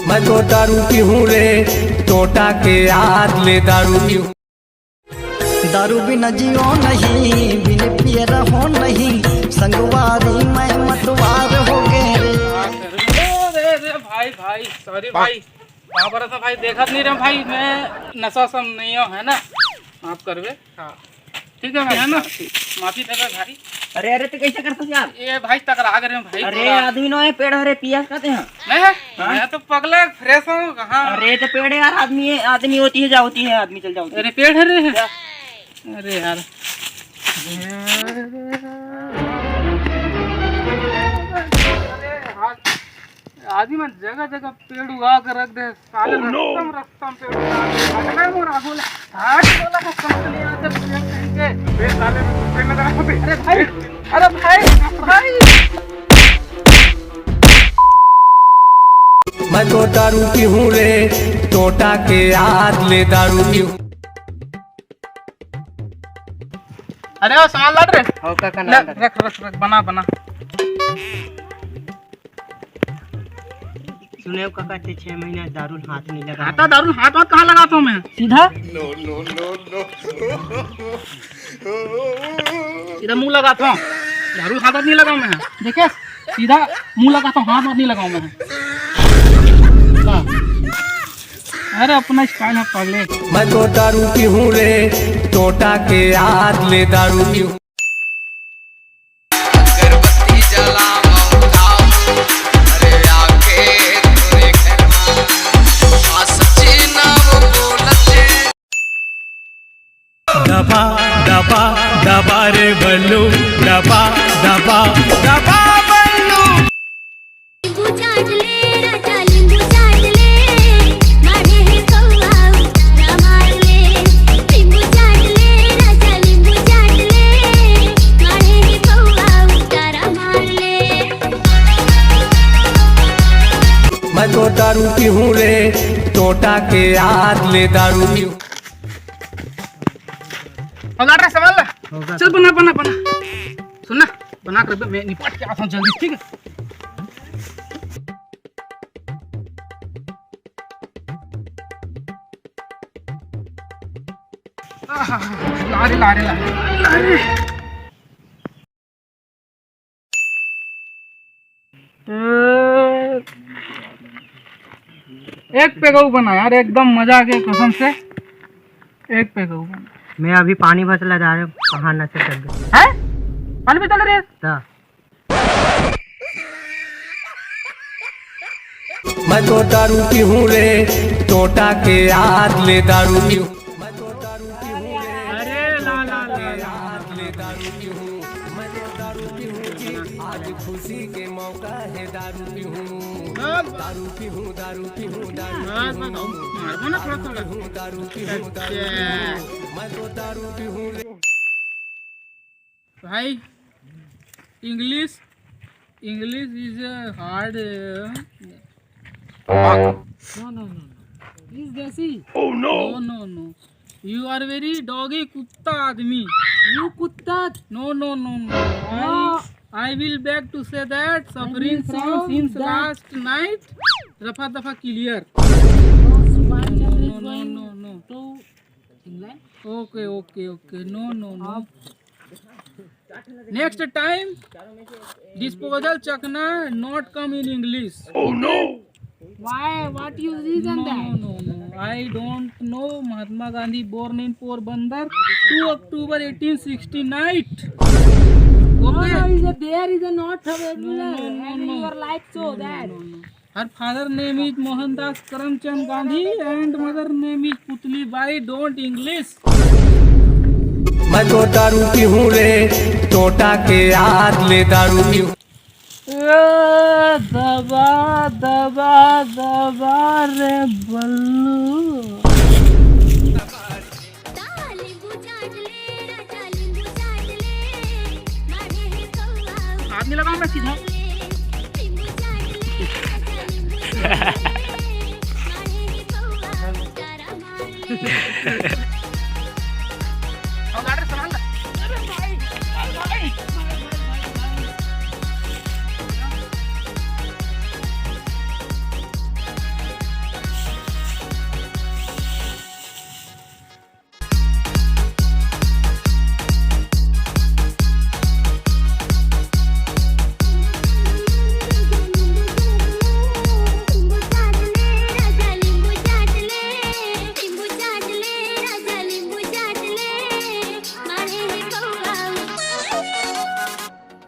मैं तो दारू पीहूँ रे टोटा के याद ले दारू पीहूँ। दारू बिना जियो नहीं, बिन पिए रहो नहीं, संगवारी मैं मतवार हो गए रे। भाई भाई सॉरी भाई, वहाँ पर था भाई, देखा नहीं रहे भाई, मैं नशा सम नहीं हो है ना, माफ करवे। हाँ ठीक है भाई, है ना, माफी देगा भाई। अरे अरे तो कैसे करते यार? ये भाई टकरा गए भाई। अरे आदमी नो है, पेड़ हरे पियास कहते हैं। नहीं है, मैं तो पगला फ्रेश हूँ कहाँ। अरे तो पेड़ यार, आदमी है, आदमी होती है, जा होती है, आदमी चल जाओ। अरे पेड़ हरे है। अरे यार आदमी में जगह जगह पेड़ उगा कर रख दे साले। रस्तम पेड़ अरे भाई, अरे भाई भाई, मैं तो दारू पीहूँ रे टोटा के याद ले दारू पीहूँ। अरे वो सामान लाट रे, हो का रख रख रख, बना बना। सुने का कहते 6 महीना दारू हाथ नहीं लगा। आता दारू हाथ हाथ कहाँ लगाता हूँ मैं? सीधा सीधा मुंह लगाता हूँ, दारू हाथ नहीं लगाऊं मैं। देखे सीधा मुंह लगाता हूँ, हाथ नहीं लगाऊं मैं। अरे अपना स्टाइल है पगले। मैं तो दारू पीहूँ रे टोटा के याद ले दारू पीहूँ। दबा दबा दबा रे बल्लू, दबा दबा दबा बल्लू। मैं तो दारू पीहूँ रे टोटा के याद ले दारू पीहूँ। चल बना बना बना, सुनना बना कर मैं निपट के आता हूँ जल्दी, ठीक है? लारे लारे लारे लारे। एक पे गऊ बना यार, एकदम मजा आ गया कसम से। एक पे गऊ बना। मैं अभी पानी भसला जा रहा हूँ, कहाँ नशे कर गए हैं? पानी पे चल रहे हैं? मैं तो दारू पीहूँ रे टोटा के याद ले दारू पीहूँ। मैं तो दारू पीहूँ रे, अरे ला ला ला याद ले दारू पीहूँ। मैं तो दारू पीहूँ जी, आज खुशी के मौका है दारू पीहूँ। दारू पीहूँ दारू पीहूँ दारू पीहूँ दारू पीहूँ दारू। मैं तो दारू पीहूँ रे। भाई English is hard. No. This देसी। Oh no. No. You are very doggy कुत्ता आदमी। You कुत्ता। No. I will beg to say that suffering since last night रफा दफा clear। No. तो England? Okay. No. Next time disposal chakna not come in English। Oh no। Why? What you reason that? No. I don't know. Mahatma Gandhi born in Porbandar 2 October 1869। Okay? There is a not regular and No. your life so that. No. Her father name is Mohandas Karamchand Gandhi and mother name is Putli Bai। Don't English। मैं तो दारू पीहूँ रे टोटा के याद ले दारू पीहूँ। दबा रे बल्लू। हाथ नहीं लगाऊं मैं सीधा।